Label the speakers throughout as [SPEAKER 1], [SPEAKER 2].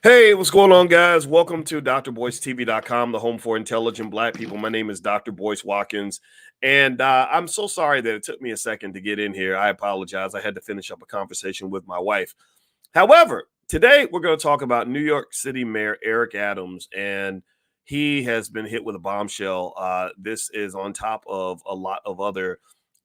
[SPEAKER 1] Hey, what's going on, guys? Welcome to drboycetv.com, the home for intelligent Black people. My name is Dr. Boyce Watkins, and I'm so sorry that it took me a second to get in here. I apologize. I had to finish up a conversation with my wife. However, today we're going to talk about New York City Mayor Eric Adams, and he has been hit with a bombshell. This is on top of a lot of other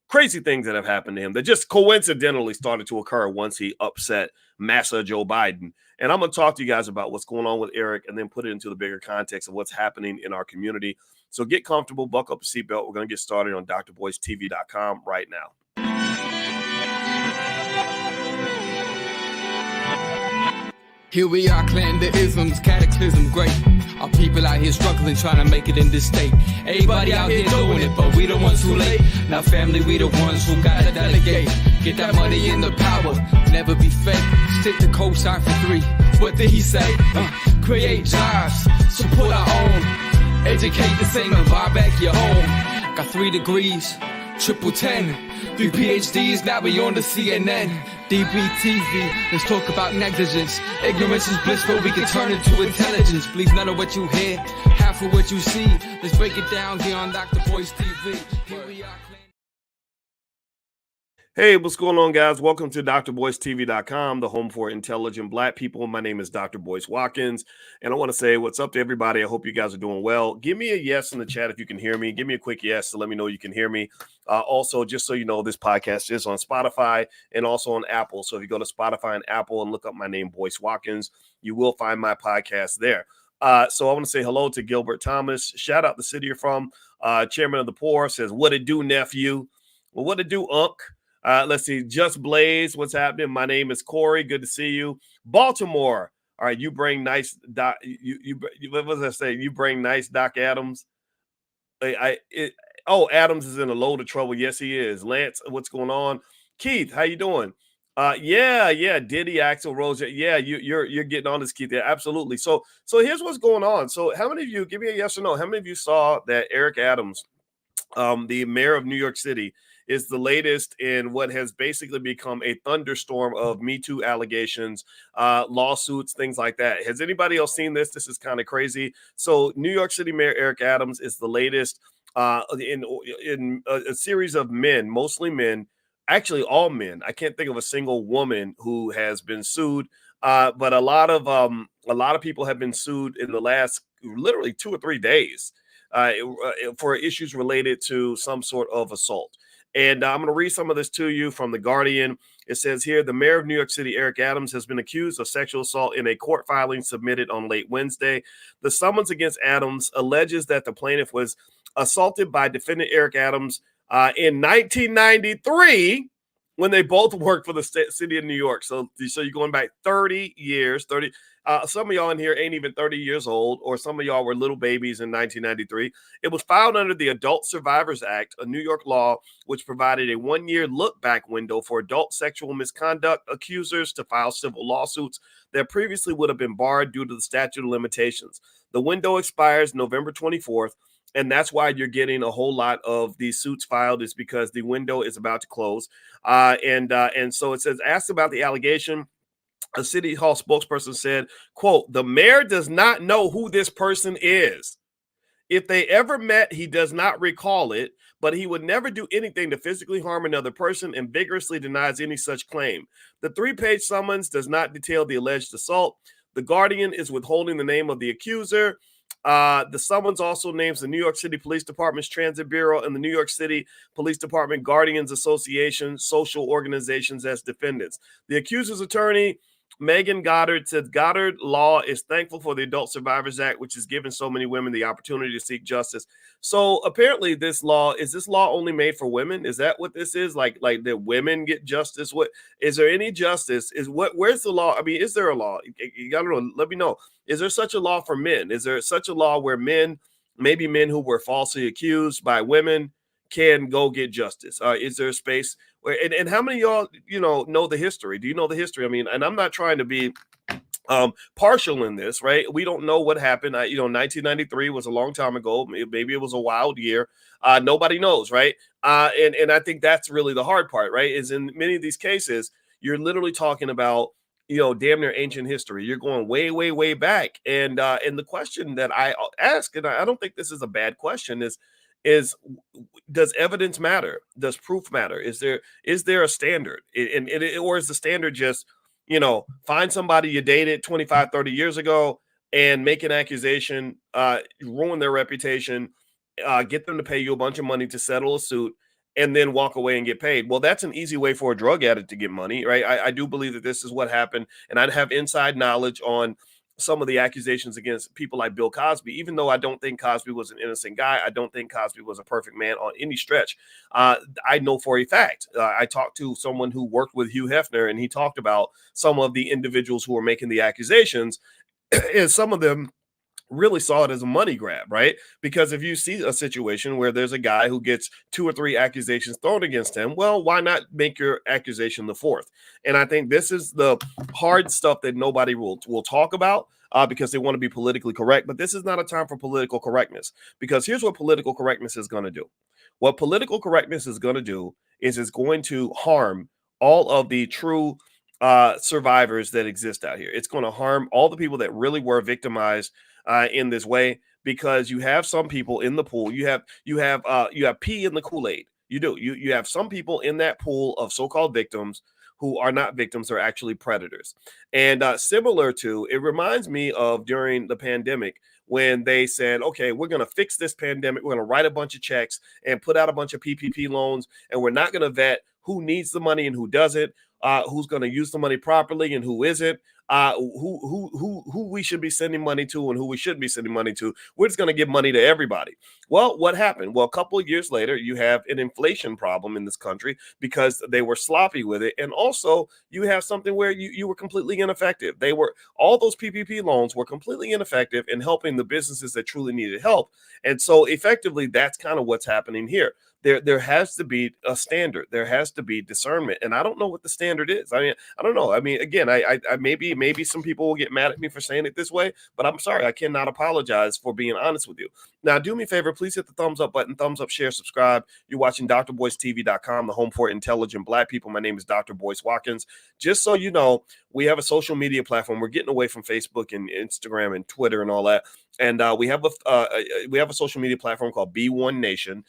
[SPEAKER 1] crazy things that have happened to him that just coincidentally started to occur once he upset Massa Joe Biden. And I'm going to talk to you guys about what's going on with Eric and then put it into the bigger context of what's happening in our community. So get comfortable, buckle up a seatbelt. We're going to get started on drboycetv.com right now.
[SPEAKER 2] Here we are, clan the isms, cataclysm, great. Our people out here struggling, trying to make it in this state. Everybody out here doing it, but we the ones who late. Now family, we the ones who gotta delegate. Get that money in the power, never be fake. Stick to co-sign for 3. What did he say? Create jobs, support our own. Educate the same and buy back your home. Got 3 degrees, triple 10. 3 PhDs, now we on the CNN. DBTV, let's talk about negligence. Ignorance is bliss, but we can turn it to intelligence. Believe none of what you hear, half of what you see. Let's break it down here on Dr. Boyce TV. Here we are.
[SPEAKER 1] Hey, what's going on, guys? Welcome to drboycetv.com, the home for intelligent Black people. My name is Dr. Boyce Watkins, and I want to say what's up to everybody. I hope you guys are doing well. Give me a yes in the chat if you can hear me. Give me a quick yes to let me know you can hear me. Also, just so you know, this podcast is on Spotify and also on Apple. So if you go to Spotify and Apple and look up my name, Boyce Watkins, you will find my podcast there. So I want to say hello to Gilbert Thomas. Shout out the city you're from. Chairman of the Poor says, what it do, nephew? Well, what it do, Unc? Let's see. Just Blaze, what's happening? My name is Corey. Good to see you. Baltimore. All right, you bring nice Doc. You what was I say? You bring nice Doc Adams. Adams is in a load of trouble. Yes, he is. Lance, what's going on? Keith, how you doing? Yeah. Diddy, Axel Rose. Yeah, you're getting on this, Keith. Yeah, absolutely. So here's what's going on. So how many of you, give me a yes or no, how many of you saw that Eric Adams, the mayor of New York City, is the latest in what has basically become a thunderstorm of Me Too allegations, lawsuits, things like that? Has anybody else seen this? This is kind of crazy. So New York City Mayor Eric Adams is the latest in a series of men, mostly men, actually all men. I can't think of a single woman who has been sued, but a lot of people have been sued in the last literally 2 or 3 days for issues related to some sort of assault. And I'm going to read some of this to you from The Guardian. It says here, the mayor of New York City, Eric Adams, has been accused of sexual assault in a court filing submitted on late Wednesday. The summons against Adams alleges that the plaintiff was assaulted by defendant Eric Adams in 1993 when they both worked for the city of New York. So you're going back 30 years, some of y'all in here ain't even 30 years old, or some of y'all were little babies in 1993. It was filed under the Adult Survivors Act, a New York law which provided a 1-year look-back window for adult sexual misconduct accusers to file civil lawsuits that previously would have been barred due to the statute of limitations. The window expires November 24th, and that's why you're getting a whole lot of these suits filed, is because the window is about to close. And so it says, asked about the allegation, a city hall spokesperson said, quote, the mayor does not know who this person is. If they ever met, he does not recall it, but he would never do anything to physically harm another person and vigorously denies any such claim. The 3-page summons does not detail the alleged assault. The Guardian is withholding the name of the accuser. The summons also names the New York City Police Department's Transit Bureau and the New York City Police Department Guardians Association social organizations as defendants. The accuser's attorney, Megan Goddard, said Goddard Law is thankful for the Adult Survivors Act, which has given so many women the opportunity to seek justice. So apparently is this law only made for women? Is that what this is? Like that women get justice? What is there any justice? Where's the law? I mean, is there a law? You gotta know, let me know. Is there such a law for men? Is there such a law where maybe men who were falsely accused by women can go get justice? Is there a space where, and how many of y'all, know the history? Do you know the history? I mean, and I'm not trying to be partial in this, right? We don't know what happened. 1993 was a long time ago. Maybe it was a wild year. Nobody knows, right? And I think that's really the hard part, right? Is in many of these cases, you're literally talking about damn near ancient history. You're going way, way, way back. And the question that I ask, and I don't think this is a bad question, is does evidence matter? Does proof matter? Is there a standard? Or is the standard just, find somebody you dated 25, 30 years ago and make an accusation, ruin their reputation, get them to pay you a bunch of money to settle a suit, and then walk away and get paid. Well, that's an easy way for a drug addict to get money, right? I do believe that this is what happened, and I'd have inside knowledge on some of the accusations against people like Bill Cosby. Even though I don't think Cosby was an innocent guy, I don't think Cosby was a perfect man on any stretch. I know for a fact. I talked to someone who worked with Hugh Hefner, and he talked about some of the individuals who were making the accusations, and some of them really saw it as a money grab, right? Because if you see a situation where there's a guy who gets 2 or 3 accusations thrown against him, well, why not make your accusation the 4th? And I think this is the hard stuff that nobody will talk about, because they want to be politically correct. But this is not a time for political correctness, because here's what political correctness is going to do. What political correctness is going to do is it's going to harm all of the true survivors that exist out here. It's going to harm all the people that really were victimized in this way, because you have some people in the pool. You have pee in the Kool-Aid. You do. You have some people in that pool of so-called victims who are not victims, are actually predators. And similar to, it reminds me of during the pandemic when they said, okay, we're going to fix this pandemic. We're going to write a bunch of checks and put out a bunch of PPP loans, and we're not going to vet who needs the money and who doesn't, who's going to use the money properly and who isn't, who we should be sending money to and who we shouldn't be sending money to. We're just going to give money to everybody. Well, what happened? Well, a couple of years later, you have an inflation problem in this country because they were sloppy with it. And also you have something where you were completely ineffective. All those PPP loans were completely ineffective in helping the businesses that truly needed help. And so effectively, that's kind of what's happening here. There has to be a standard. There has to be discernment, and I don't know what the standard is. I mean, I don't know. I mean, again, I maybe some people will get mad at me for saying it this way, but I'm sorry. I cannot apologize for being honest with you. Now, do me a favor, please hit the thumbs up button, thumbs up, share, subscribe. You're watching drboycetv.com, the home for intelligent Black people. My name is Dr. Boyce Watkins. Just so you know, we have a social media platform. We're getting away from Facebook and Instagram and Twitter and all that. And we have a social media platform called B1 Nation,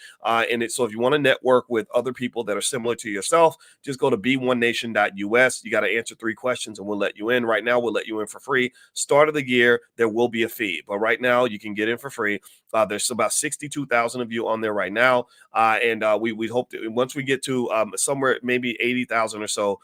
[SPEAKER 1] so if you want to network with other people that are similar to yourself, just go to b1nation.us. You got to answer 3 questions, and we'll let you in. Right now, we'll let you in for free. Start of the year, there will be a fee, but right now you can get in for free. There's about 62,000 of you on there right now, and we hope that once we get to somewhere maybe 80,000 or so,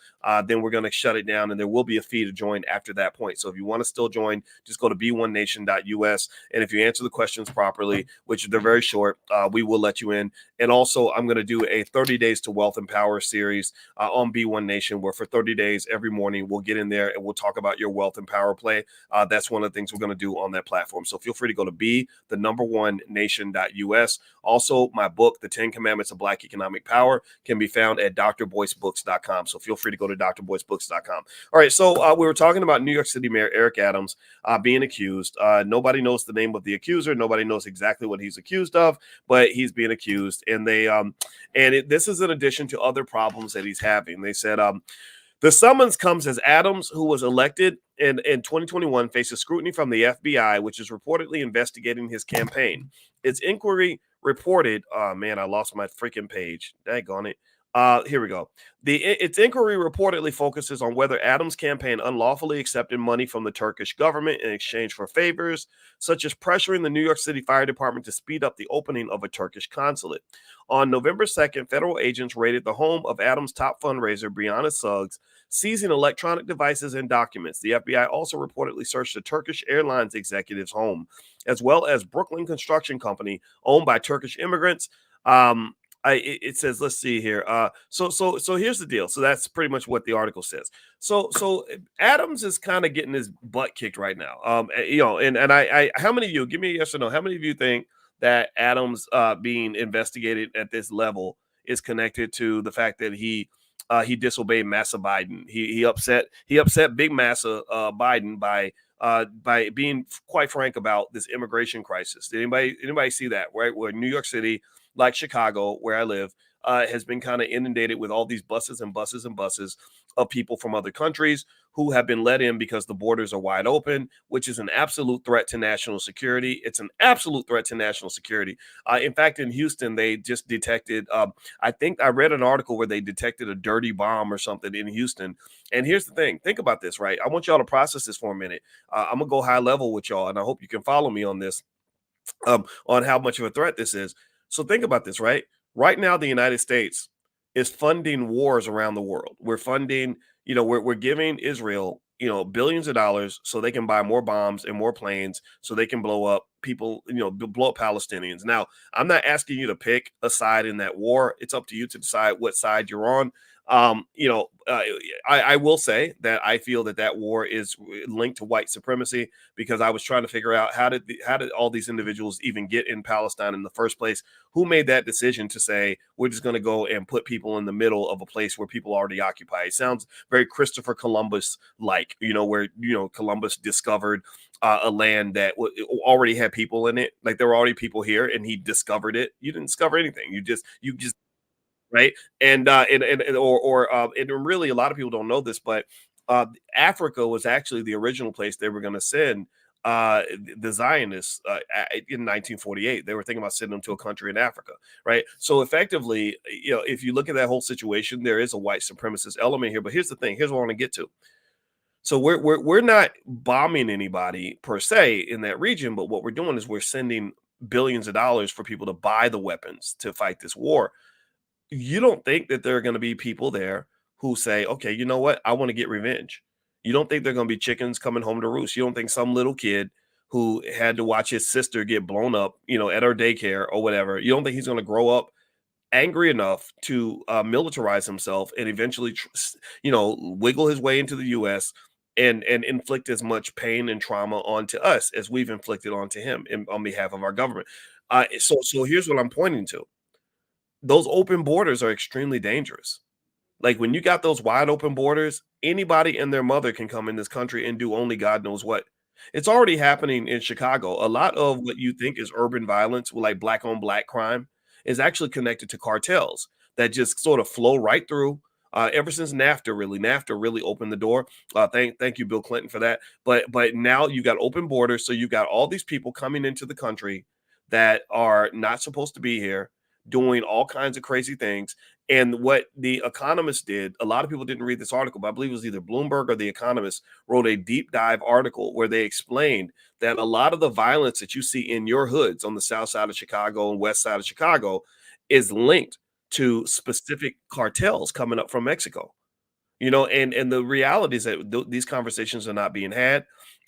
[SPEAKER 1] then we're going to shut it down, and there will be a fee to join after that point. So if you want to still join, just go to b1nation.us. And if you answer the questions properly, which they're very short, we will let you in. And also, I'm going to do a 30 Days to Wealth and Power series on B1 Nation, where for 30 days every morning we'll get in there and we'll talk about your wealth and power play. That's one of the things we're going to do on that platform. So feel free to go to b1nation.us. Also, my book, The 10 Commandments of Black Economic Power, can be found at drboycebooks.com. So feel free to go to drboycebooks.com. All right, so we were talking about New York City Mayor Eric Adams being accused. Nobody knows the name of the accuser. Nobody knows exactly what he's accused of, but he's being accused. And this is in addition to other problems that he's having. They said the summons comes as Adams, who was elected in 2021, faces scrutiny from the FBI, which is reportedly investigating his campaign. Its inquiry reported, oh man, I lost my freaking page. Daggone it. Here we go. Its inquiry reportedly focuses on whether Adams' campaign unlawfully accepted money from the Turkish government in exchange for favors, such as pressuring the New York City Fire Department to speed up the opening of a Turkish consulate. On November 2nd, federal agents raided the home of Adams' top fundraiser, Brianna Suggs, seizing electronic devices and documents. The FBI also reportedly searched the Turkish Airlines executive's home, as well as Brooklyn Construction Company, owned by Turkish immigrants. It says, let's see here. So here's the deal. So that's pretty much what the article says. So Adams is kind of getting his butt kicked right now. And I how many of you, give me a yes or no, how many of you think that Adams being investigated at this level is connected to the fact that he disobeyed Massa Biden? He upset Big Massa Biden by being quite frank about this immigration crisis. Did anybody see that, right? Where New York City, like Chicago, where I live, has been kind of inundated with all these buses and buses and buses of people from other countries who have been let in because the borders are wide open, which is an absolute threat to national security. It's an absolute threat to national security. In fact, in Houston, they just detected, I think I read an article where they detected a dirty bomb or something in Houston. And here's the thing, think about this, right? I want y'all to process this for a minute. I'm going to go high level with y'all, and I hope you can follow me on this, on how much of a threat this is. So think about this, right? Right now, the United States is funding wars around the world. We're funding, we're giving Israel, billions of dollars so they can buy more bombs and more planes so they can blow up people, blow up Palestinians. Now, I'm not asking you to pick a side in that war. It's up to you to decide what side you're on. I will say that I feel that war is linked to white supremacy, because I was trying to figure out how did all these individuals even get in Palestine in the first place? Who made that decision to say we're just going to go and put people in the middle of a place where people already occupy? It sounds very Christopher Columbus like, where Columbus discovered a land that already had people in it, like there were already people here, and he discovered it. You didn't discover anything. You just right? And really, a lot of people don't know this, but Africa was actually the original place they were going to send the Zionists in 1948. They were thinking about sending them to a country in Africa, right? So effectively, if you look at that whole situation, there is a white supremacist element here. But here's the thing. Here's what I want to get to. So we're not bombing anybody per se in that region, but what we're doing is we're sending billions of dollars for people to buy the weapons to fight this war. You don't think that there are going to be people there who say, okay, you know what? I want to get revenge. You don't think they're going to be chickens coming home to roost. You don't think some little kid who had to watch his sister get blown up, at her daycare or whatever, you don't think he's going to grow up angry enough to militarize himself and eventually, wiggle his way into the U.S. and inflict as much pain and trauma onto us as we've inflicted onto him on behalf of our government. So here's what I'm pointing to. Those open borders are extremely dangerous. Like when you got those wide open borders, anybody and their mother can come in this country and do only God knows what. It's already happening in Chicago. A lot of what you think is urban violence, like black on black crime, is actually connected to cartels that just sort of flow right through. Ever since NAFTA really opened the door. Thank you, Bill Clinton, for that. But now you got open borders, so you got all these people coming into the country that are not supposed to be here, doing all kinds of crazy things. And what The Economist did, a lot of people didn't read this article, but I believe it was either Bloomberg or The Economist wrote a deep dive article where they explained that a lot of the violence that you see in your hoods on the south side of Chicago and west side of Chicago is linked to specific cartels coming up from Mexico. And the reality is that these conversations are not being had,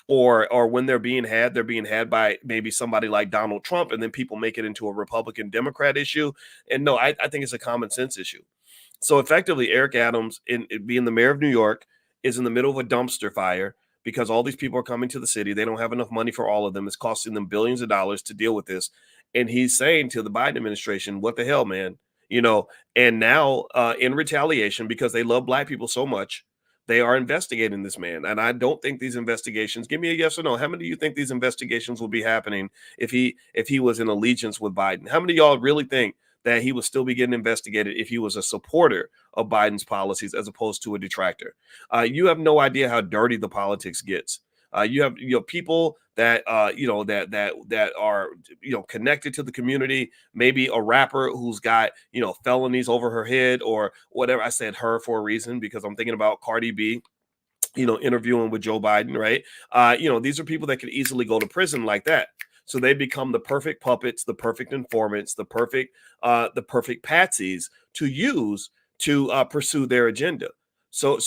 [SPEAKER 1] or when they're being had by maybe somebody like Donald Trump, and then people make it into a Republican Democrat issue. And no, I think it's a common sense issue. So effectively, Eric Adams, in being the mayor of New York, is in the middle of a dumpster fire because all these people are coming to the city. They don't have enough money for all of them. It's costing them billions of dollars to deal with this. And he's saying to the Biden administration, what the hell, man? And now in retaliation, because they love black people so much, they are investigating this man. And I don't think these investigations, give me a yes or no. How many of you think these investigations will be happening if he was in allegiance with Biden? How many of y'all really think that he would still be getting investigated if he was a supporter of Biden's policies as opposed to a detractor? You have no idea how dirty the politics gets. You have people that that are connected to the community. Maybe a rapper who's got felonies over her head or whatever. I said her for a reason because I'm thinking about Cardi B, interviewing with Joe Biden, right? These are people that could easily go to prison like that. So they become the perfect puppets, the perfect informants, the perfect patsies to use to pursue their agenda. So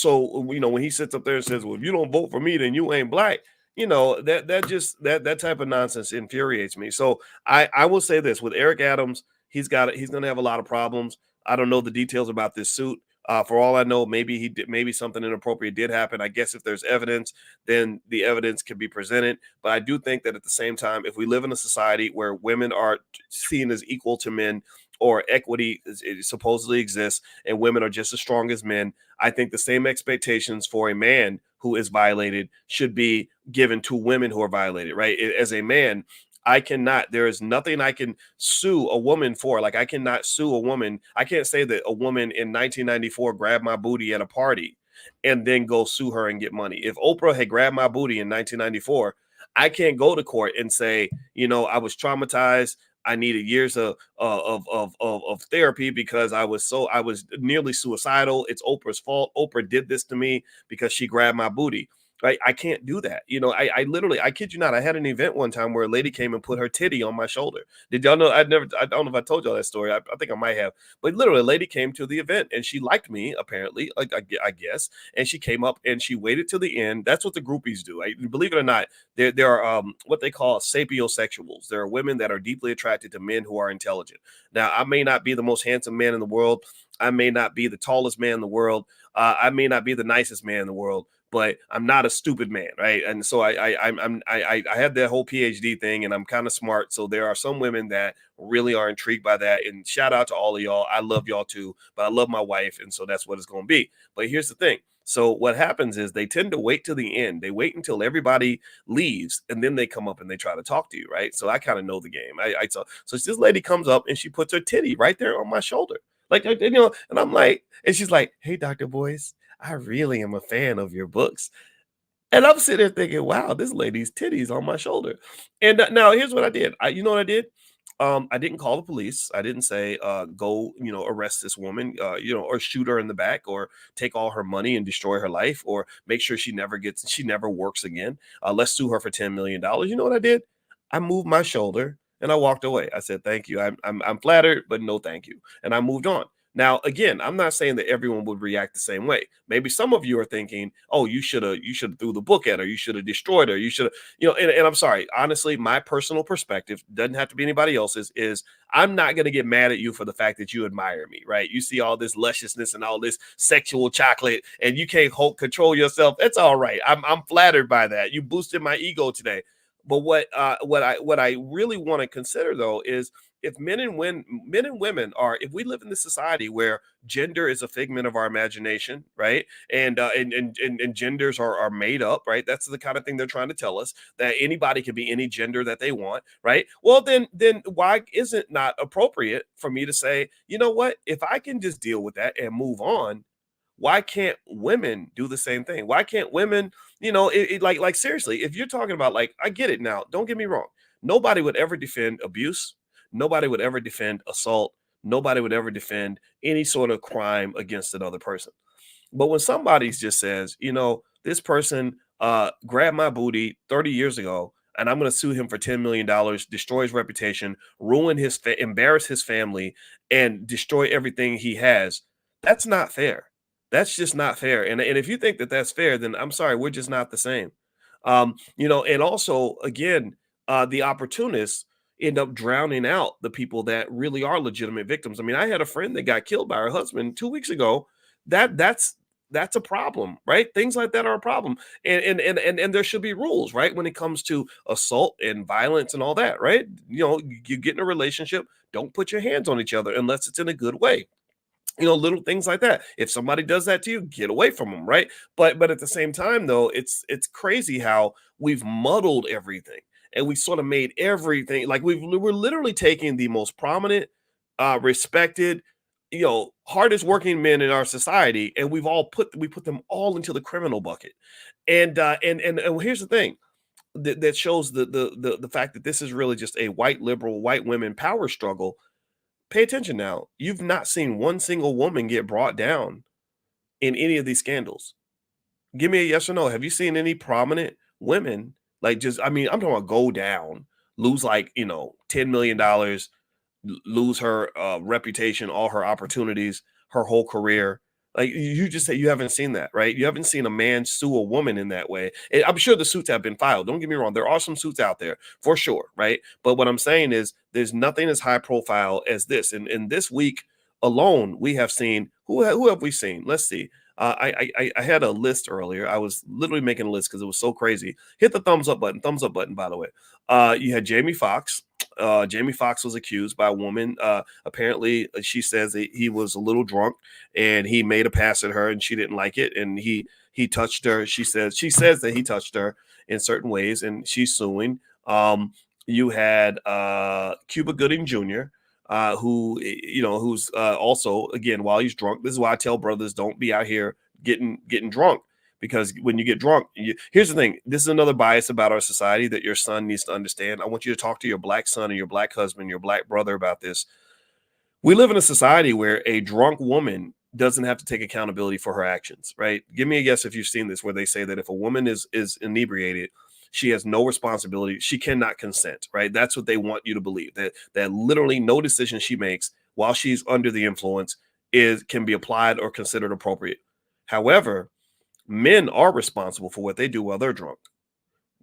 [SPEAKER 1] when he sits up there and says, "Well, if you don't vote for me, then you ain't black," that type of nonsense infuriates me. So I will say this with Eric Adams, he's going to have a lot of problems. I don't know the details about this suit. For all I know, maybe something inappropriate did happen. I guess if there's evidence, then the evidence can be presented. But I do think that at the same time, if we live in a society where women are seen as equal to men, or equity supposedly exists, and women are just as strong as men, I think the same expectations for a man who is violated should be given to women who are violated, right? As a man, there is nothing I can sue a woman for. Like I cannot sue a woman. I can't say that a woman in 1994 grabbed my booty at a party and then go sue her and get money. If Oprah had grabbed my booty in 1994, I can't go to court and say, I was traumatized. I needed years of therapy because I was nearly suicidal. It's Oprah's fault. Oprah did this to me because she grabbed my booty. Right? I can't do that. I literally, I kid you not, I had an event one time where a lady came and put her titty on my shoulder. Did y'all know? I don't know if I told y'all that story. I think I might have, but literally a lady came to the event and she liked me, apparently, like I guess. And she came up and she waited till the end. That's what the groupies do. Believe it or not, there are what they call sapiosexuals. There are women that are deeply attracted to men who are intelligent. Now, I may not be the most handsome man in the world. I may not be the tallest man in the world. I may not be the nicest man in the world, but I'm not a stupid man, right? And so I had that whole PhD thing, and I'm kind of smart. So there are some women that really are intrigued by that. And shout out to all of y'all. I love y'all too, but I love my wife, and so that's what it's going to be. But here's the thing. So what happens is they tend to wait till the end. They wait until everybody leaves, and then they come up and they try to talk to you, right? So I kind of know the game. So this lady comes up and she puts her titty right there on my shoulder, and I'm like, and she's like, "Hey, Dr. Boyce, I really am a fan of your books." And I'm sitting there thinking, wow, this lady's titties on my shoulder. And now here's what I did. You know what I did? I didn't call the police. I didn't say, go, arrest this woman, or shoot her in the back or take all her money and destroy her life or make sure she never works again. Let's sue her for $10 million. You know what I did? I moved my shoulder and I walked away. I said, thank you. I'm flattered, but no, thank you. And I moved on. Now, again, I'm not saying that everyone would react the same way. Maybe some of you are thinking, "Oh, you should have threw the book at her. You should have destroyed her. You should have, And I'm sorry, honestly, my personal perspective doesn't have to be anybody else's. Is I'm not going to get mad at you for the fact that you admire me, right? You see all this lusciousness and all this sexual chocolate, and you can't control yourself. That's all right. I'm flattered by that. You boosted my ego today. But what I really want to consider though is if men and women are, if we live in this society where gender is a figment of our imagination, right? And genders are made up, right? That's the kind of thing they're trying to tell us, that anybody can be any gender that they want, right? Well, then why is it not appropriate for me to say, you know what? If I can just deal with that and move on, why can't women do the same thing? Why can't women, like seriously, if you're talking about, like, I get it now, don't get me wrong. Nobody would ever defend abuse. Nobody would ever defend assault. Nobody would ever defend any sort of crime against another person. But when somebody just says, this person grabbed my booty 30 years ago, and I'm going to sue him for $10 million, destroy his reputation, embarrass his family, and destroy everything he has, that's not fair. That's just not fair. And if you think that that's fair, then I'm sorry, we're just not the same. And also, again, the opportunists end up drowning out the people that really are legitimate victims. I mean, I had a friend that got killed by her husband 2 weeks ago. That's a problem, right? Things like that are a problem. And there should be rules, right? When it comes to assault and violence and all that, right? You get in a relationship, don't put your hands on each other unless it's in a good way. Little things like that. If somebody does that to you, get away from them, right? But at the same time, though, it's crazy how we've muddled everything and we sort of made everything like we're literally taking the most prominent, respected, hardest working men in our society, and we put them all into the criminal bucket. And here's the thing that shows the fact that this is really just a white liberal, white women power struggle. Pay attention now. You've not seen one single woman get brought down in any of these scandals. Give me a yes or no. Have you seen any prominent women, like, I'm talking about go down, lose like, $10 million, lose her reputation, all her opportunities, her whole career? Like, you just say you haven't seen that, right? You haven't seen a man sue a woman in that way. And I'm sure the suits have been filed. Don't get me wrong. There are some suits out there for sure, right? But what I'm saying is there's nothing as high profile as this. And in this week alone, we have seen, who have we seen? Let's see. I had a list earlier. I was literally making a list because it was so crazy. Hit the thumbs up button, by the way. You had Jamie Foxx. Jamie Foxx was accused by a woman. Apparently, she says that he was a little drunk and he made a pass at her and she didn't like it. And he touched her. She says that he touched her in certain ways and she's suing. You had Cuba Gooding Jr., who's also, again, while he's drunk. This is why I tell brothers, don't be out here getting drunk. Because when you get drunk, here's the thing. This is another bias about our society that your son needs to understand. I want you to talk to your black son and your black husband, your black brother about this. We live in a society where a drunk woman doesn't have to take accountability for her actions, right? Give me a guess if you've seen this, where they say that if a woman is inebriated, she has no responsibility. She cannot consent, right? That's what they want you to believe, that literally no decision she makes while she's under the influence can be applied or considered appropriate. However, men are responsible for what they do while they're drunk.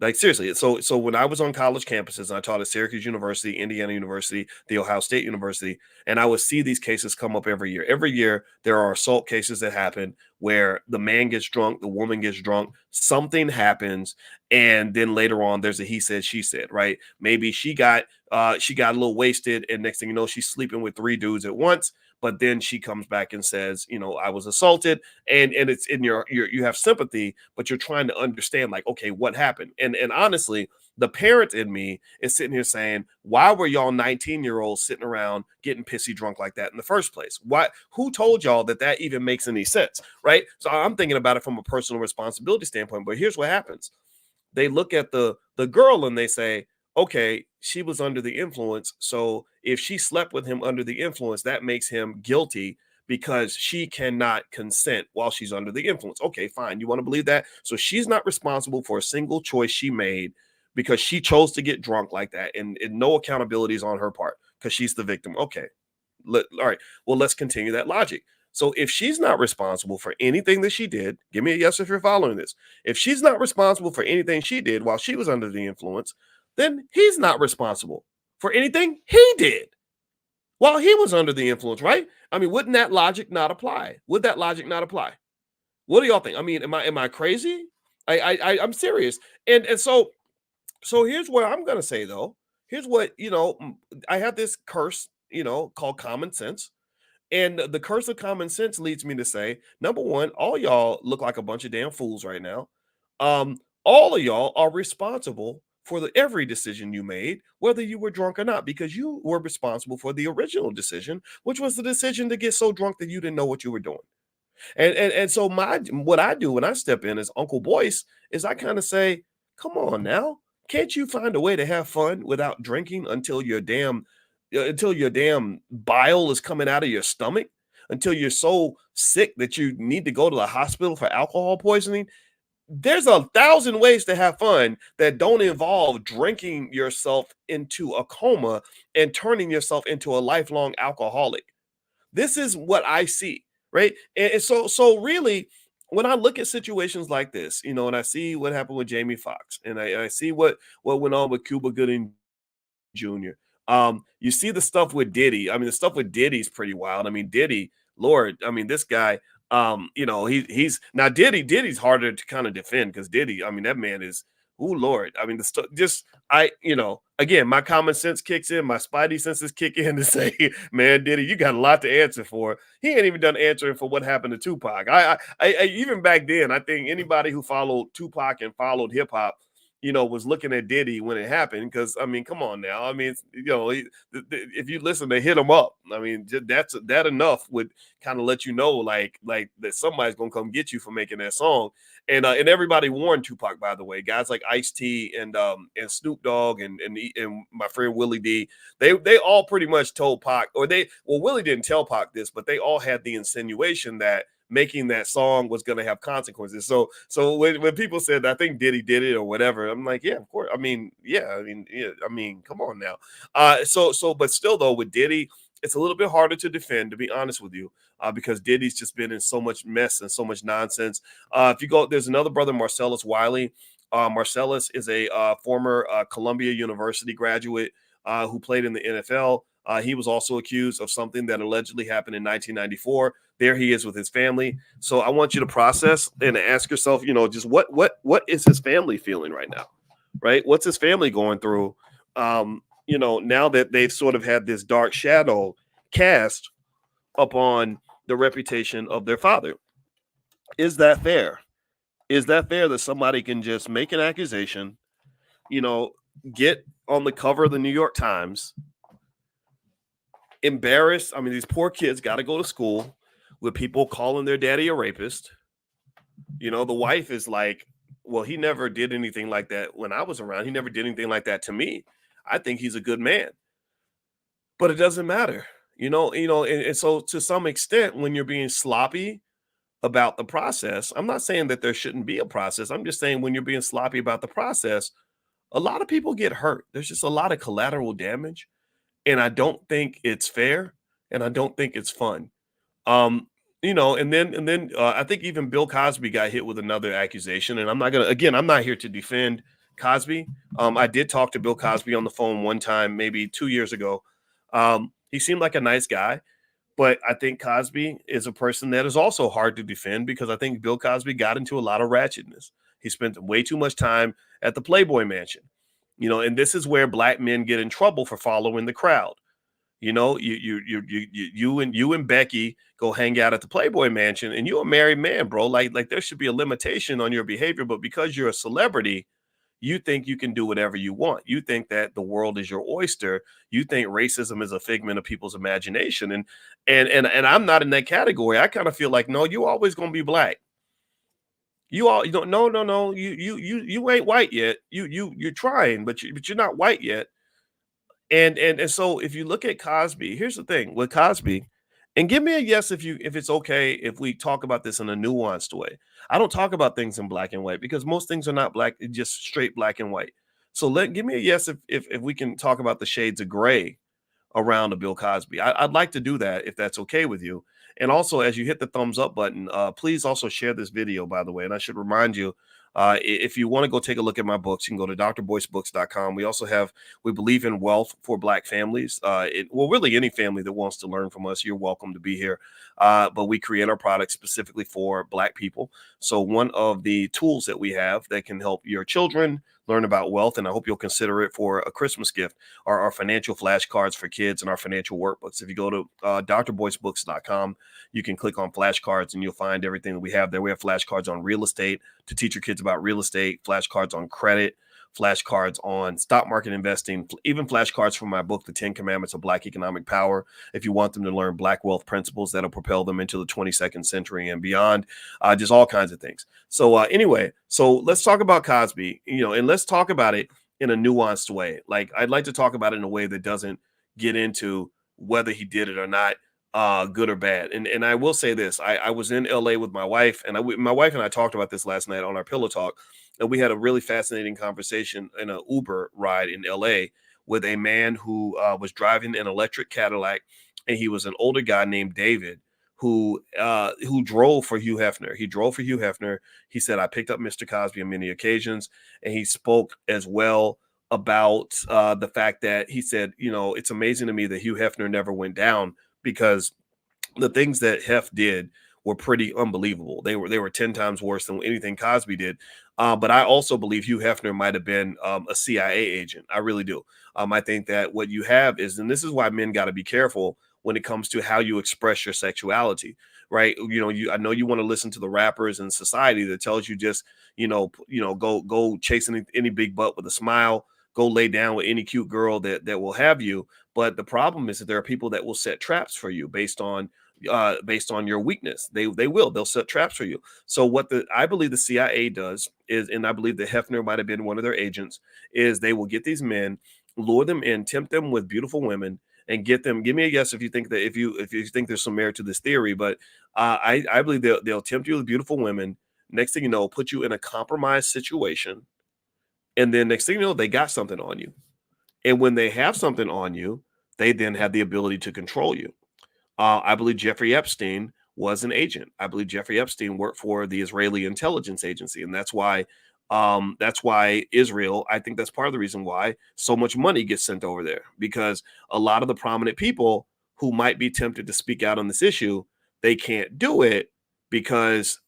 [SPEAKER 1] Like, seriously. So when I was on college campuses, and I taught at Syracuse University, Indiana University, the Ohio State University, and I would see these cases come up every year. Every year, there are assault cases that happen where the man gets drunk, the woman gets drunk, something happens, and then later on, there's a he said, she said, right? Maybe she got a little wasted, and next thing you know, she's sleeping with 3 dudes at once. But then she comes back and says, I was assaulted, and it's in you have sympathy, but you're trying to understand, like, okay, what happened? And honestly, the parent in me is sitting here saying, why were y'all 19-year-olds sitting around getting pissy drunk like that in the first place? Who told y'all that even makes any sense, right? So I'm thinking about it from a personal responsibility standpoint. But here's what happens. They look at the girl and they say, okay, she was under the influence. So if she slept with him under the influence, that makes him guilty because she cannot consent while she's under the influence. Okay, fine. You want to believe that? So she's not responsible for a single choice she made because she chose to get drunk like that. And no accountability is on her part because she's the victim. Okay. All right. Well, let's continue that logic. So if she's not responsible for anything that she did, give me a yes if you're following this. If she's not responsible for anything she did while she was under the influence, then he's not responsible for anything he did while he was under the influence, right? I mean, wouldn't that logic not apply? Would that logic not apply? What do y'all think? I mean, am I crazy? I'm serious. And so here's what I'm gonna say though. Here's what I have this curse, called common sense. And the curse of common sense leads me to say, number one, all y'all look like a bunch of damn fools right now. All of y'all are responsible for every decision you made, whether you were drunk or not, because you were responsible for the original decision, which was the decision to get so drunk that you didn't know what you were doing. And so what I do when I step in as Uncle Boyce is I kind of say, come on now, can't you find a way to have fun without drinking until your damn bile is coming out of your stomach, until you're so sick that you need to go to the hospital for alcohol poisoning? There's 1,000 ways to have fun that don't involve drinking yourself into a coma and turning yourself into a lifelong alcoholic. This is what I see, right? And so really, when I look at situations like this, and I see what happened with Jamie Foxx, and I see what went on with Cuba Gooding Jr. You see the stuff with Diddy. I mean, the stuff with Diddy is pretty wild. I mean, Diddy, Lord, I mean, this guy, he's now Diddy's harder to kind of defend because Diddy, I mean, that man is, oh Lord. I mean, the stuff again, my common sense kicks in, my spidey senses kick in to say, man, Diddy, you got a lot to answer for. He ain't even done answering for what happened to Tupac. I even back then, I think anybody who followed Tupac and followed hip hop, was looking at Diddy when it happened. Because, I mean, come on now. I mean, if you listen to Hit 'Em Up, I mean, that enough would kind of let you know, like that somebody's going to come get you for making that song. And everybody warned Tupac, by the way, guys like Ice-T and Snoop Dogg and my friend Willie D, they all pretty much told Pac, Willie didn't tell Pac this, but they all had the insinuation that making that song was going to have consequences. So when people said, I think Diddy did it or whatever, I'm like, yeah, of course. I mean, come on now. But still though, with Diddy, it's a little bit harder to defend, to be honest with you, because Diddy's just been in so much mess and so much nonsense. If you go, there's another brother, Marcellus Wiley. Marcellus is a former Columbia University graduate who played in the NFL. He was also accused of something that allegedly happened in 1994. There he is with his family. So I want you to process and ask yourself, just what is his family feeling right now, right? What's his family going through? Now that they've sort of had this dark shadow cast upon the reputation of their father. Is that fair? Is that fair that somebody can just make an accusation, get on the cover of the New York Times, embarrassed? I mean, these poor kids got to go to school with people calling their daddy a rapist, The wife is like, well, he never did anything like that when I was around. He never did anything like that to me. I think he's a good man, but it doesn't matter. And so to some extent, when you're being sloppy about the process, I'm not saying that there shouldn't be a process. I'm just saying when you're being sloppy about the process, a lot of people get hurt. There's just a lot of collateral damage, and I don't think it's fair, and I don't think it's fun. And then I think even Bill Cosby got hit with another accusation, and I'm not here to defend Cosby. I did talk to Bill Cosby on the phone one time, maybe 2 years ago. He seemed like a nice guy, but I think Cosby is a person that is also hard to defend because I think Bill Cosby got into a lot of ratchetness. He spent way too much time at the Playboy Mansion, and this is where black men get in trouble for following the crowd. You and Becky go hang out at the Playboy Mansion, and you're a married man, bro. Like there should be a limitation on your behavior, but because you're a celebrity, you think you can do whatever you want. You think that the world is your oyster. You think racism is a figment of people's imagination, and I'm not in that category. I kind of feel like, no, you always gonna be black. You don't. No, no, no. You ain't white yet. You're trying, but you're not white yet. And so if you look at Cosby, here's the thing with Cosby, and give me a yes if it's okay if we talk about this in a nuanced way. I don't talk about things in black and white because most things are not black, just straight black and white. So give me a yes if we can talk about the shades of gray around a Bill Cosby. I'd like to do that if that's okay with you. And also, as you hit the thumbs up button, please also share this video, by the way. And I should remind you, if you want to go take a look at my books, you can go to drboycebooks.com. We believe in wealth for black families. Really any family that wants to learn from us, you're welcome to be here. But we create our products specifically for black people. So one of the tools that we have that can help your children learn about wealth, and I hope you'll consider it for a Christmas gift, are our financial flashcards for kids and our financial workbooks. If you go to drboycebooks.com, you can click on flashcards and you'll find everything that we have there. We have flashcards on real estate to teach your kids about real estate, flashcards on credit, flashcards on stock market investing, even flashcards from my book, The 10 Commandments of Black Economic Power, if you want them to learn black wealth principles that'll propel them into the 22nd century and beyond, just all kinds of things. So anyway, so let's talk about Cosby, and let's talk about it in a nuanced way. Like I'd like to talk about it in a way that doesn't get into whether he did it or not, good or bad. And I will say this, I was in LA with my wife, and my wife and I talked about this last night on our pillow talk. And we had a really fascinating conversation in an Uber ride in LA with a man who was driving an electric Cadillac, and he was an older guy named David who drove for Hugh Hefner. He drove for Hugh Hefner. He said, I picked up Mr. Cosby on many occasions, and he spoke as well about the fact that he said, it's amazing to me that Hugh Hefner never went down because the things that Hef did were pretty unbelievable. They were 10 times worse than anything Cosby did. But I also believe Hugh Hefner might have been a CIA agent. I really do. I think that what you have is, and this is why men got to be careful when it comes to how you express your sexuality, right? I know you want to listen to the rappers in society that tells you just, go chase any big butt with a smile, go lay down with any cute girl that will have you. But the problem is that there are people that will set traps for you based on your weakness. They'll set traps for you. So I believe the CIA does is, and I believe that Hefner might have been one of their agents, is they will get these men, lure them in, tempt them with beautiful women, and get them. Give me a yes if you think that if you think there's some merit to this theory, but I believe they'll tempt you with beautiful women. Next thing you know, put you in a compromised situation, and then next thing you know, they got something on you. And when they have something on you, they then have the ability to control you. I believe Jeffrey Epstein was an agent. I believe Jeffrey Epstein worked for the Israeli intelligence agency. And that's why Israel, I think that's part of the reason why so much money gets sent over there, because a lot of the prominent people who might be tempted to speak out on this issue, they can't do it because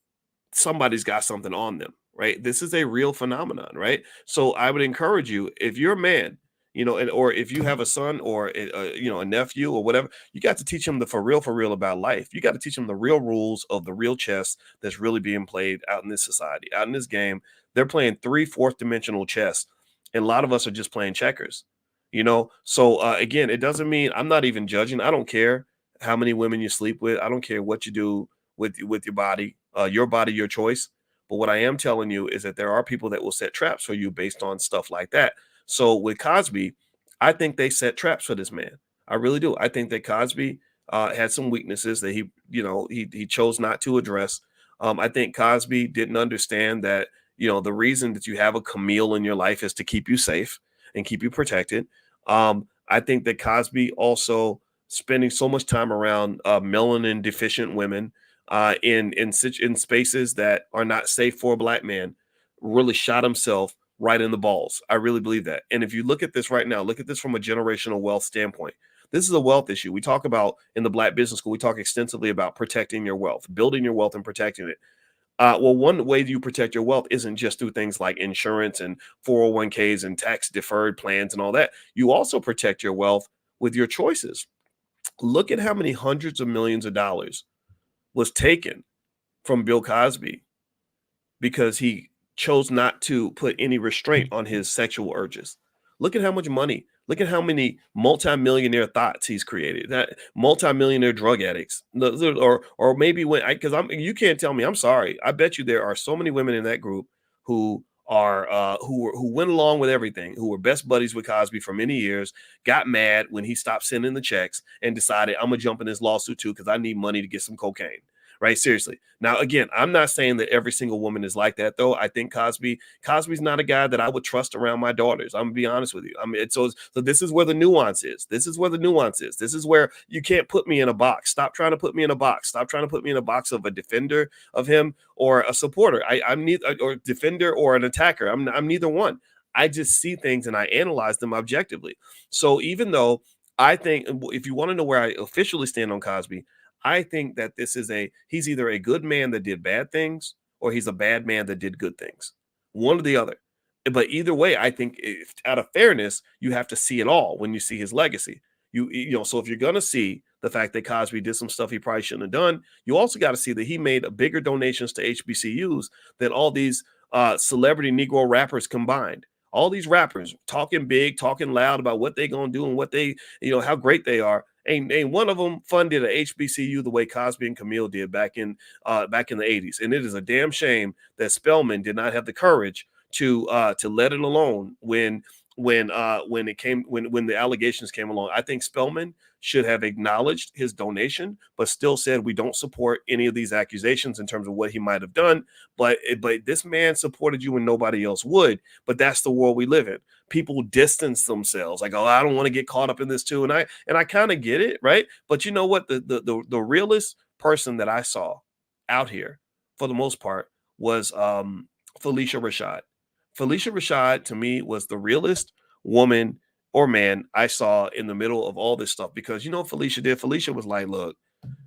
[SPEAKER 1] somebody's got something on them, right? This is a real phenomenon, right? So I would encourage you, if you're a man, or if you have a son or a nephew or whatever, you got to teach them the for real about life. You got to teach them the real rules of the real chess that's really being played out in this society, out in this game. They're playing 3/4 dimensional chess, and a lot of us are just playing checkers. So again, it doesn't mean I'm not even judging. I don't care how many women you sleep with. I don't care what you do with your body, your choice. But what I am telling you is that there are people that will set traps for you based on stuff like that. So with Cosby, I think they set traps for this man. I really do. I think that Cosby had some weaknesses that he chose not to address. I think Cosby didn't understand that the reason that you have a Camille in your life is to keep you safe and keep you protected. I think that Cosby also spending so much time around melanin deficient women in spaces that are not safe for a black man really shot himself right in the balls. I really believe that. And if you look at this right now, look at this from a generational wealth standpoint. This is a wealth issue. We talk about in the Black Business School, we talk extensively about protecting your wealth, building your wealth and protecting it. Well, one way you protect your wealth isn't just through things like insurance and 401ks and tax deferred plans and all that. You also protect your wealth with your choices. Look at how many hundreds of millions of dollars was taken from Bill Cosby because he chose not to put any restraint on his sexual urges. Look at how much money, look at how many multimillionaire thoughts he's created, that multimillionaire drug addicts, or maybe you can't tell me, I'm sorry. I bet you there are so many women in that group who who went along with everything, who were best buddies with Cosby for many years, got mad when he stopped sending the checks and decided I'm gonna jump in this lawsuit too because I need money to get some cocaine. Right? Seriously. Now, again, I'm not saying that every single woman is like that, though. I think Cosby's not a guy that I would trust around my daughters. I'm gonna be honest with you. I mean, so this is where the nuance is. This is where the nuance is. This is where you can't put me in a box. Stop trying to put me in a box. Stop trying to put me in a box of a defender of him or a supporter. I'm neither, or defender or an attacker. I'm neither one. I just see things and I analyze them objectively. So even though I think, if you want to know where I officially stand on Cosby, I think that he's either a good man that did bad things or he's a bad man that did good things. One or the other. But either way, I think out of fairness, you have to see it all when you see his legacy. So if you're going to see the fact that Cosby did some stuff he probably shouldn't have done, you also got to see that he made bigger donations to HBCUs than all these celebrity Negro rappers combined. All these rappers talking big, talking loud about what they going to do and what they, how great they are. Ain't one of them funded a HBCU the way Cosby and Camille did back in the 80s. And it is a damn shame that Spelman did not have the courage to let it alone when the allegations came along. I think Spelman should have acknowledged his donation, but still said we don't support any of these accusations in terms of what he might have done. But this man supported you when nobody else would. But that's the world we live in. People distance themselves, like, oh, I don't want to get caught up in this too. And I kind of get it, right? But you know what? The realest person that I saw out here, for the most part, was Felicia Rashad. Felicia Rashad, to me, was the realest woman or man I saw in the middle of all this stuff. Because Felicia did? Felicia was like, look,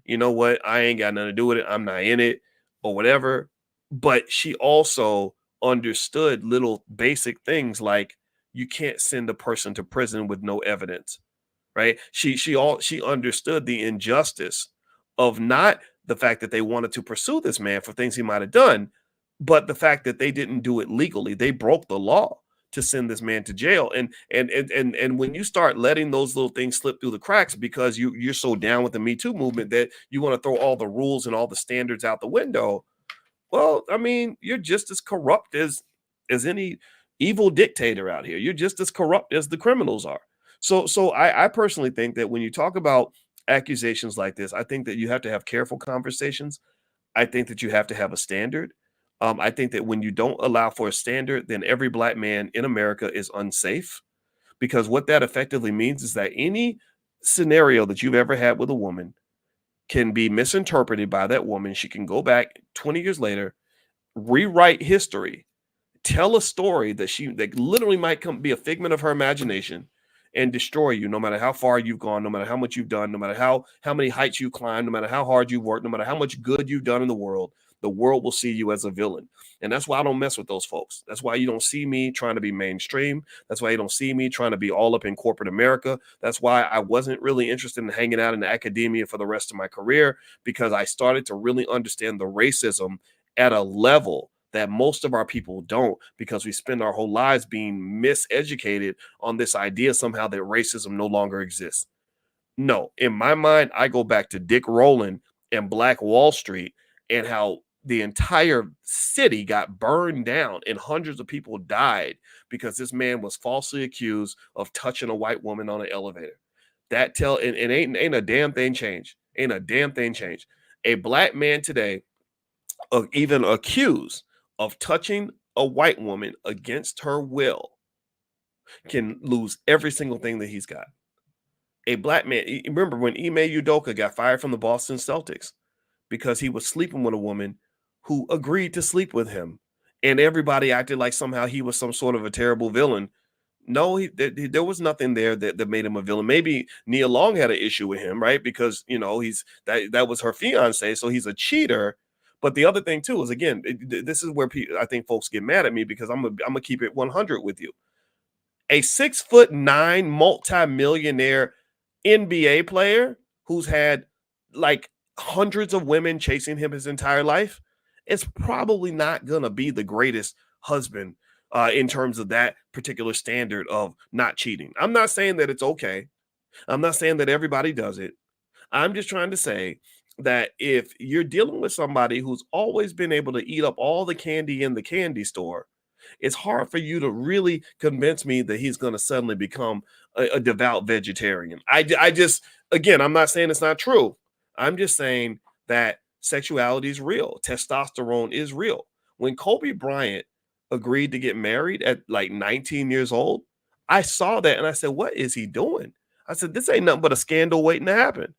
[SPEAKER 1] you know what? I ain't got nothing to do with it. I'm not in it or whatever. But she also understood little basic things like you can't send a person to prison with no evidence, right? She understood the injustice of not the fact that they wanted to pursue this man for things he might have done, but the fact that they didn't do it legally. They broke the law to send this man to jail. And when you start letting those little things slip through the cracks because you're so down with the Me Too movement that you want to throw all the rules and all the standards out the window, well, I mean, you're just as corrupt as any evil dictator out here. You're just as corrupt as the criminals are. So I personally think that when you talk about accusations like this, I think that you have to have careful conversations. I think that you have to have a standard. I think that when you don't allow for a standard, then every black man in America is unsafe, because what that effectively means is that any scenario that you've ever had with a woman can be misinterpreted by that woman. She can go back 20 years later, rewrite history, tell a story that literally might be a figment of her imagination and destroy you, no matter how far you've gone, no matter how much you've done, no matter how many heights you climbed, no matter how hard you've worked, no matter how much good you've done in the world will see you as a villain. And that's why I don't mess with those folks. That's why you don't see me trying to be mainstream. That's why you don't see me trying to be all up in corporate America. That's why I wasn't really interested in hanging out in academia for the rest of my career, because I started to really understand the racism at a level that most of our people don't, because we spend our whole lives being miseducated on this idea somehow that racism no longer exists. No, in my mind, I go back to Dick Rowland and Black Wall Street and how the entire city got burned down and hundreds of people died because this man was falsely accused of touching a white woman on an elevator. That tell and ain't a damn thing changed. Ain't a damn thing changed. A black man today, even accused of touching a white woman against her will, can lose every single thing that he's got. A black man. Remember when Ime Udoka got fired from the Boston Celtics because he was sleeping with a woman who agreed to sleep with him, and everybody acted like somehow he was some sort of a terrible villain. No, there was nothing there that made him a villain. Maybe Nia Long had an issue with him, right? Because he's that was her fiance, so he's a cheater. But the other thing too is, again, this is where I think folks get mad at me because I'm gonna keep it 100 with you. A 6'9" multi-millionaire NBA player who's had like hundreds of women chasing him his entire life, it's probably not gonna be the greatest husband in terms of that particular standard of not cheating. I'm not saying that it's okay. I'm not saying that everybody does it. I'm just trying to say that if you're dealing with somebody who's always been able to eat up all the candy in the candy store, it's hard for you to really convince me that he's going to suddenly become a devout vegetarian. I just, again, I'm not saying it's not true. I'm just saying that sexuality is real. Testosterone is real. When Kobe Bryant agreed to get married at like 19 years old, I saw that and I said, what is he doing? I said, this ain't nothing but a scandal waiting to happen.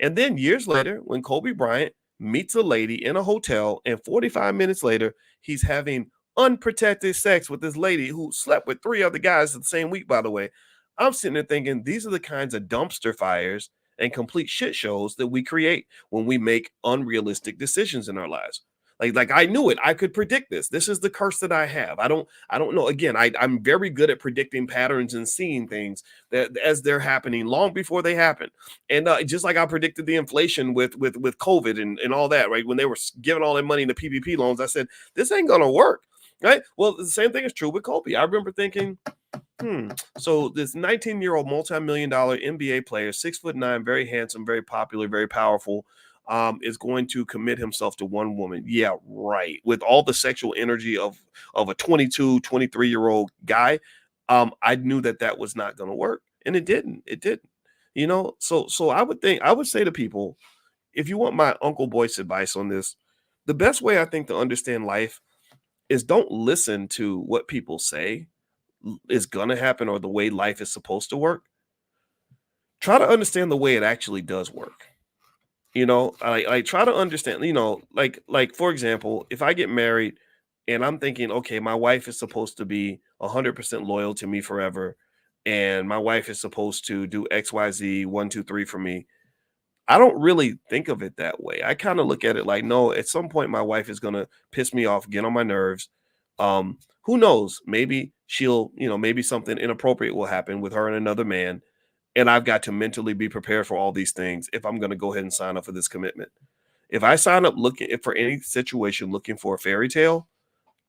[SPEAKER 1] And then years later, when Kobe Bryant meets a lady in a hotel and 45 minutes later, he's having unprotected sex with this lady who slept with 3 other guys the same week, by the way, I'm sitting there thinking these are the kinds of dumpster fires and complete shit shows that we create when we make unrealistic decisions in our lives. Like I knew it. I could predict this. This is the curse that I have. I don't know. Again, I'm very good at predicting patterns and seeing things that as they're happening long before they happen. And just like I predicted the inflation with COVID and all that, right? When they were giving all their money into PPP loans, I said, this ain't gonna work. Right. Well, the same thing is true with Kobe. I remember thinking, so this 19-year-old multi-million-dollar NBA player, 6'9", very handsome, very popular, very powerful, is going to commit himself to one woman. Yeah, right. With all the sexual energy of a 22, 23-year-old guy, I knew that was not going to work, and it didn't. It didn't. So I would say to people, if you want my Uncle Boyce advice on this, the best way I think to understand life is don't listen to what people say is going to happen or the way life is supposed to work. Try to understand the way it actually does work. I try to understand, like for example, if I get married and I'm thinking, okay, my wife is supposed to be 100% loyal to me forever, and my wife is supposed to do XYZ 1, 2, 3 for me. I don't really think of it that way. I kind of look at it like, no, at some point my wife is gonna piss me off, get on my nerves. Who knows? Maybe she'll, maybe something inappropriate will happen with her and another man. And I've got to mentally be prepared for all these things if I'm going to go ahead and sign up for this commitment. If I sign up looking for any situation looking for a fairy tale,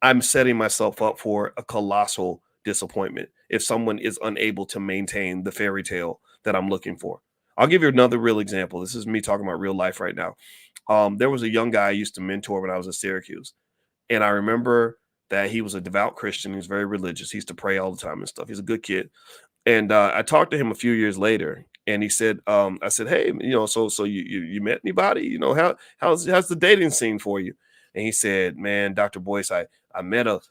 [SPEAKER 1] I'm setting myself up for a colossal disappointment if someone is unable to maintain the fairy tale that I'm looking for. I'll give you another real example. This is me talking about real life right now. There was a young guy I used to mentor when I was at Syracuse. And I remember that he was a devout Christian. He was very religious. He used to pray all the time and stuff. He's a good kid. And I talked to him a few years later, and he said, I said, hey, so you met anybody? How's the dating scene for you? And he said, man, Dr. Boyce, I met a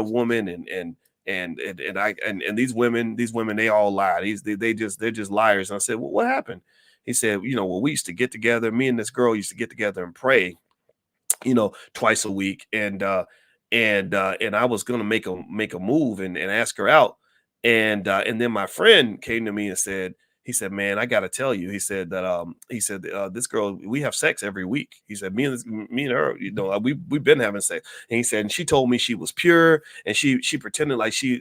[SPEAKER 1] woman and these women, they all lie. They're just liars. And I said, well, what happened? He said, well, we used to get together. Me and this girl used to get together and pray, twice a week. And I was going to make a move and ask her out. And then my friend came to me and said, he said, man, I got to tell you, he said that, this girl, we have sex every week. He said, me and her, we've been having sex. And he said, and she told me she was pure and she pretended like she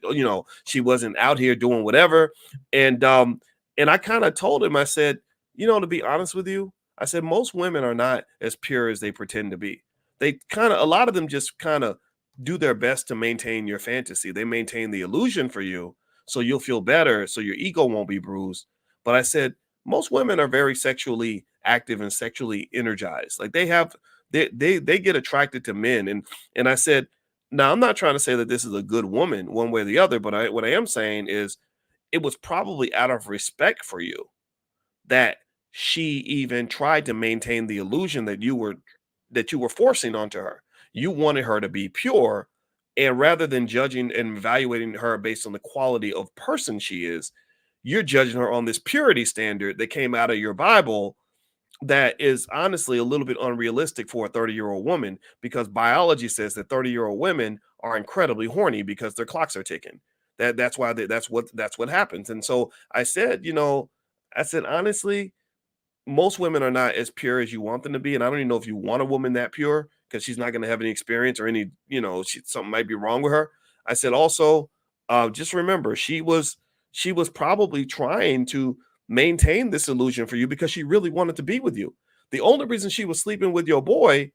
[SPEAKER 1] wasn't out here doing whatever. And I kind of told him, I said, to be honest with you, I said, most women are not as pure as they pretend to be. A lot of them just kind of do their best to maintain your fantasy. They maintain the illusion for you, so you'll feel better, so your ego won't be bruised. But I said, most women are very sexually active and sexually energized. Like they have They get attracted to men. And I said, now I'm not trying to say that this is a good woman one way or the other, but what I am saying is it was probably out of respect for you that she even tried to maintain the illusion that you were forcing onto her. You wanted her to be pure, and rather than judging and evaluating her based on the quality of person she is, you're judging her on this purity standard that came out of your Bible that is honestly a little bit unrealistic for a 30-year-old woman, because biology says that 30-year-old women are incredibly horny because their clocks are ticking. That's why that's what happens. And so I said, I said honestly, most women are not as pure as you want them to be. And I don't even know if you want a woman that pure, because she's not going to have any experience or any, something might be wrong with her. I said also, just remember she was probably trying to maintain this illusion for you because she really wanted to be with you. The only reason she was sleeping with your boy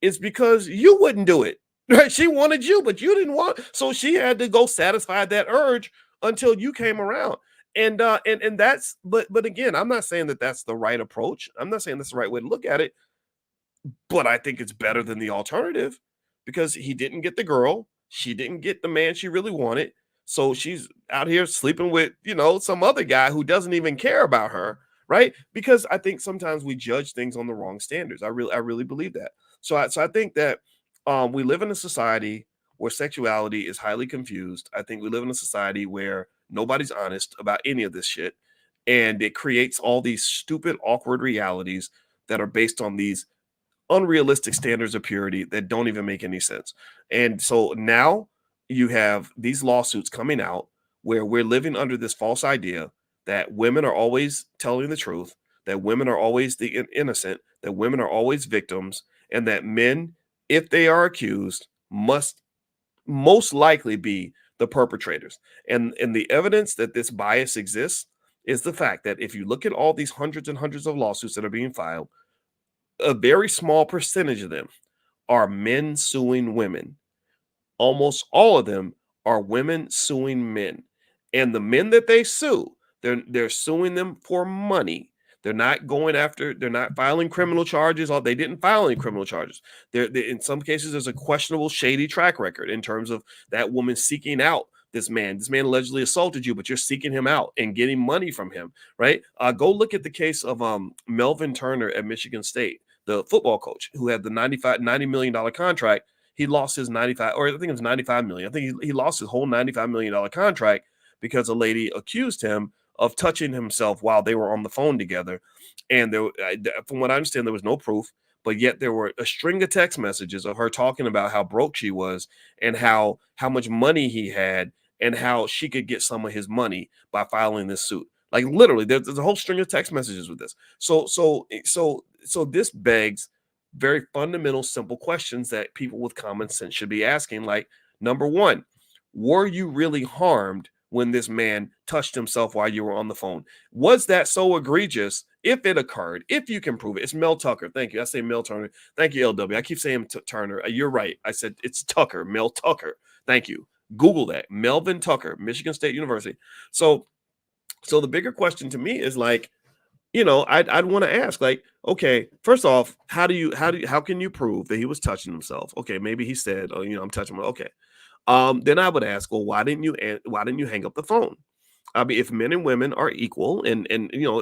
[SPEAKER 1] is because you wouldn't do it. Right? She wanted you, but you didn't want. So she had to go satisfy that urge until you came around. And that's but again, I'm not saying that that's the right approach. I'm not saying that's the right way to look at it, but I think it's better than the alternative, because he didn't get the girl, she didn't get the man she really wanted. So she's out here sleeping with, some other guy who doesn't even care about her, right? Because I think sometimes we judge things on the wrong standards. I really believe that. So I think that we live in a society where sexuality is highly confused. I think we live in a society where nobody's honest about any of this shit. And it creates all these stupid, awkward realities that are based on these unrealistic standards of purity that don't even make any sense. And so now you have these lawsuits coming out where we're living under this false idea that women are always telling the truth, that women are always the innocent, that women are always victims, and that men, if they are accused, must most likely be the perpetrators. And the evidence that this bias exists is the fact that if you look at all these hundreds and hundreds of lawsuits that are being filed, a very small percentage of them are men suing women. Almost all of them are women suing men. And the men that they sue, they're suing them for money. They're not filing criminal charges, or they didn't file any criminal charges. In some cases, there's a questionable, shady track record in terms of that woman seeking out this man. This man allegedly assaulted you, but you're seeking him out and getting money from him, right? Go look at the case of Melvin Turner at Michigan State, the football coach who had the $90 million contract. He lost his 95, or I think it was 95 million. I think he lost his whole $95 million contract because a lady accused him of touching himself while they were on the phone together. And from what I understand, there was no proof, but yet there were a string of text messages of her talking about how broke she was and how much money he had and how she could get some of his money by filing this suit. Like literally, there's a whole string of text messages with this. So this begs very fundamental, simple questions that people with common sense should be asking. Like, number one, were you really harmed when this man touched himself while you were on the phone? Was that so egregious? If it occurred, if you can prove it. It's Mel Tucker. Thank you. I say Mel Turner. Thank you, LW. I keep saying Turner. You're right. I said it's Tucker. Mel Tucker. Thank you. Google that. Melvin Tucker, Michigan State University. So the bigger question to me is like, I'd want to ask, like, okay, first off, how can you prove that he was touching himself? Okay, maybe he said, oh, I'm touching him. Okay. Then I would ask, well, why didn't you hang up the phone? I mean, if men and women are equal, and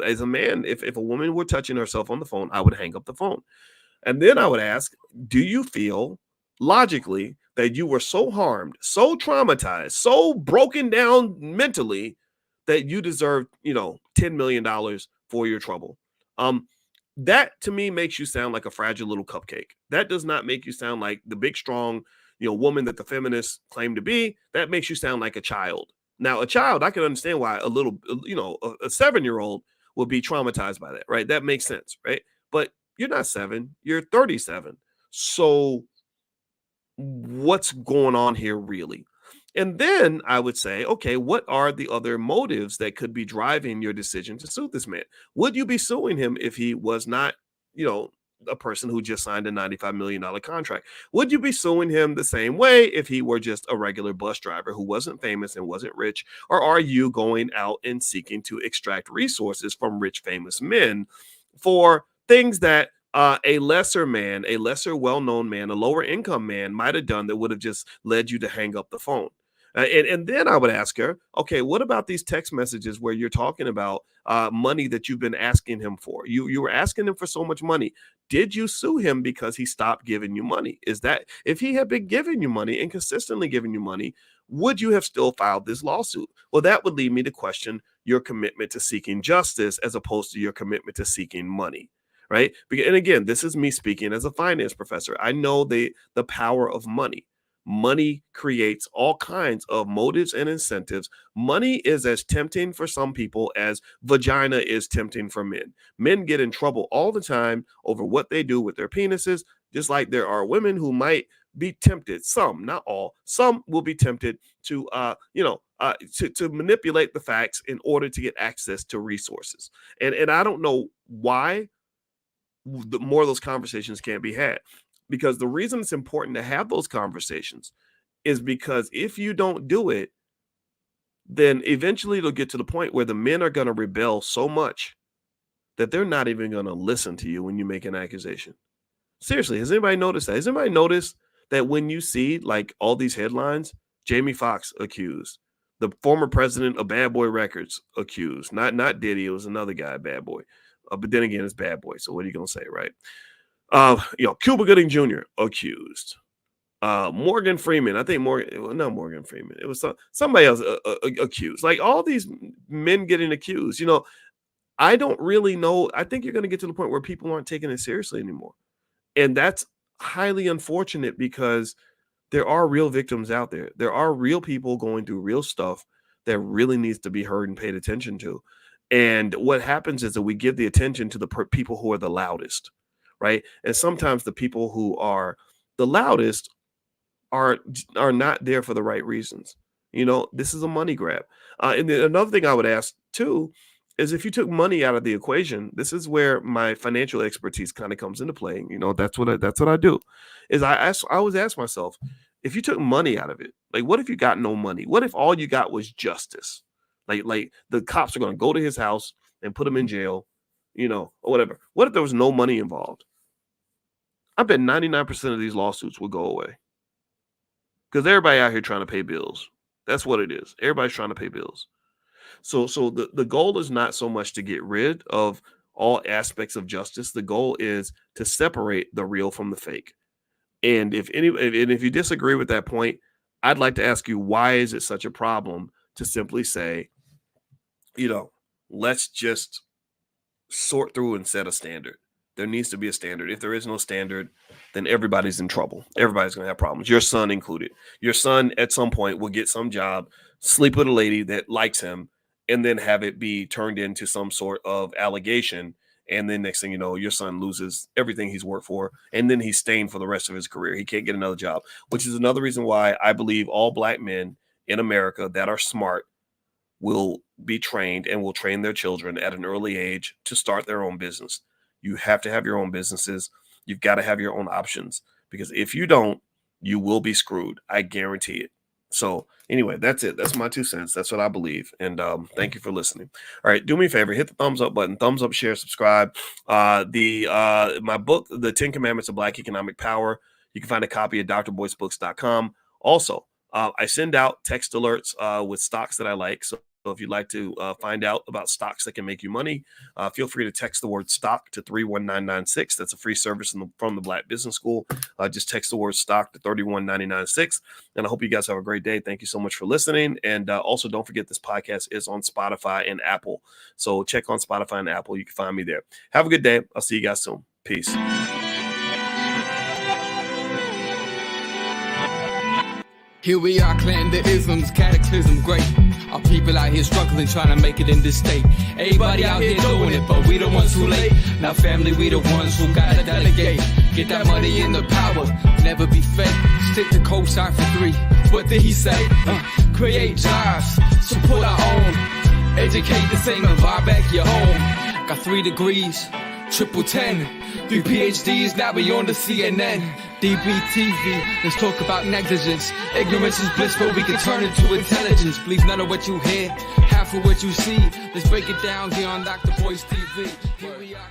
[SPEAKER 1] as a man, if a woman were touching herself on the phone, I would hang up the phone. And then I would ask, do you feel logically that you were so harmed, so traumatized, so broken down mentally that you deserve, $10 million for your trouble? That to me makes you sound like a fragile little cupcake. That does not make you sound like the big, strong, woman that the feminists claim to be. That makes you sound like a child. Now, a child, I can understand why a little, a 7-year-old will be traumatized by that, right? That makes sense, right? But you're not 7, you're 37. So what's going on here really? And then I would say, okay, what are the other motives that could be driving your decision to sue this man? Would you be suing him if he was not, a person who just signed a $95 million contract? Would you be suing him the same way if he were just a regular bus driver who wasn't famous and wasn't rich? Or are you going out and seeking to extract resources from rich, famous men for things that a lesser man, a lesser well-known man, a lower income man might have done that would have just led you to hang up the phone. And then I would ask her, okay, what about these text messages where you're talking about money that you've been asking him for? You were asking him for so much money. Did you sue him because he stopped giving you money? Is that, if he had been giving you money and consistently giving you money, would you have still filed this lawsuit? Well, that would lead me to question your commitment to seeking justice as opposed to your commitment to seeking money. Right. And again, this is me speaking as a finance professor. I know the power of money. Money creates all kinds of motives and incentives. Money is as tempting for some people as vagina is tempting for men. Men get in trouble all the time over what they do with their penises, just like there are women who might be tempted. Some, not all, some will be tempted to, to manipulate the facts in order to get access to resources. And I don't know why the more of those conversations can't be had. Because the reason it's important to have those conversations is because if you don't do it, then eventually it'll get to the point where the men are going to rebel so much that they're not even going to listen to you when you make an accusation. Seriously, has anybody noticed that? Has anybody noticed that when you see like all these headlines, Jamie Foxx accused, the former president of Bad Boy Records accused, not Diddy, it was another guy, Bad Boy. But then again, it's Bad Boy. So what are you going to say, right? Cuba Gooding Jr. accused. Morgan Freeman, I think not Morgan Freeman. It was somebody else accused. Like all these men getting accused. I don't really know. I think you're going to get to the point where people aren't taking it seriously anymore. And that's highly unfortunate because there are real victims out there. There are real people going through real stuff that really needs to be heard and paid attention to. And what happens is that we give the attention to the people who are the loudest. Right. And sometimes the people who are the loudest are not there for the right reasons. This is a money grab. And then another thing I would ask, too, is if you took money out of the equation, this is where my financial expertise kind of comes into play. That's what I do is I always ask myself, if you took money out of it, like what if you got no money? What if all you got was justice? Like the cops are going to go to his house and put him in jail, or whatever. What if there was no money involved? I bet 99% of these lawsuits will go away because everybody out here trying to pay bills. That's what it is. Everybody's trying to pay bills. So the goal is not so much to get rid of all aspects of justice. The goal is to separate the real from the fake. And if you disagree with that point, I'd like to ask you, why is it such a problem to simply say, let's just sort through and set a standard? There needs to be a standard. If there is no standard, then everybody's in trouble. Everybody's going to have problems, your son included. Your son at some point will get some job, sleep with a lady that likes him, and then have it be turned into some sort of allegation. And then next thing you know, your son loses everything he's worked for, and then he's stained for the rest of his career. He can't get another job, which is another reason why I believe all black men in America that are smart will be trained and will train their children at an early age to start their own business. You have to have your own businesses. You've got to have your own options, because if you don't, you will be screwed. I guarantee it. So anyway, that's it. That's my 2 cents. That's what I believe. And thank you for listening. All right. Do me a favor. Hit the thumbs up button. Thumbs up, share, subscribe. My book, The 10 Commandments of Black Economic Power, you can find a copy at drboycebooks.com. Also, I send out text alerts with stocks that I like. So if you'd like to find out about stocks that can make you money, feel free to text the word stock to 31996. That's a free service from the Black Business School. Just text the word stock to 31996. And I hope you guys have a great day. Thank you so much for listening. And also, don't forget, this podcast is on Spotify and Apple. So check on Spotify and Apple. You can find me there. Have a good day. I'll see you guys soon. Peace.
[SPEAKER 2] Here we are, clan the isms, cataclysm great. Our people out here struggling, trying to make it in this state. Everybody out here doing it, but we the ones who late. Now family, we the ones who gotta delegate. Get that money in the power, never be fake. Stick to cosign for 3. What did he say? Create jobs, support our own. Educate the same and buy back your home. Got 3 degrees, triple 10. 3 PhDs, now we on the CNN. DBTV, let's talk about negligence. Ignorance is bliss, but we can turn it to intelligence. Believe none of what you hear, half of what you see. Let's break it down here on Dr. Boyce TV. Here we are.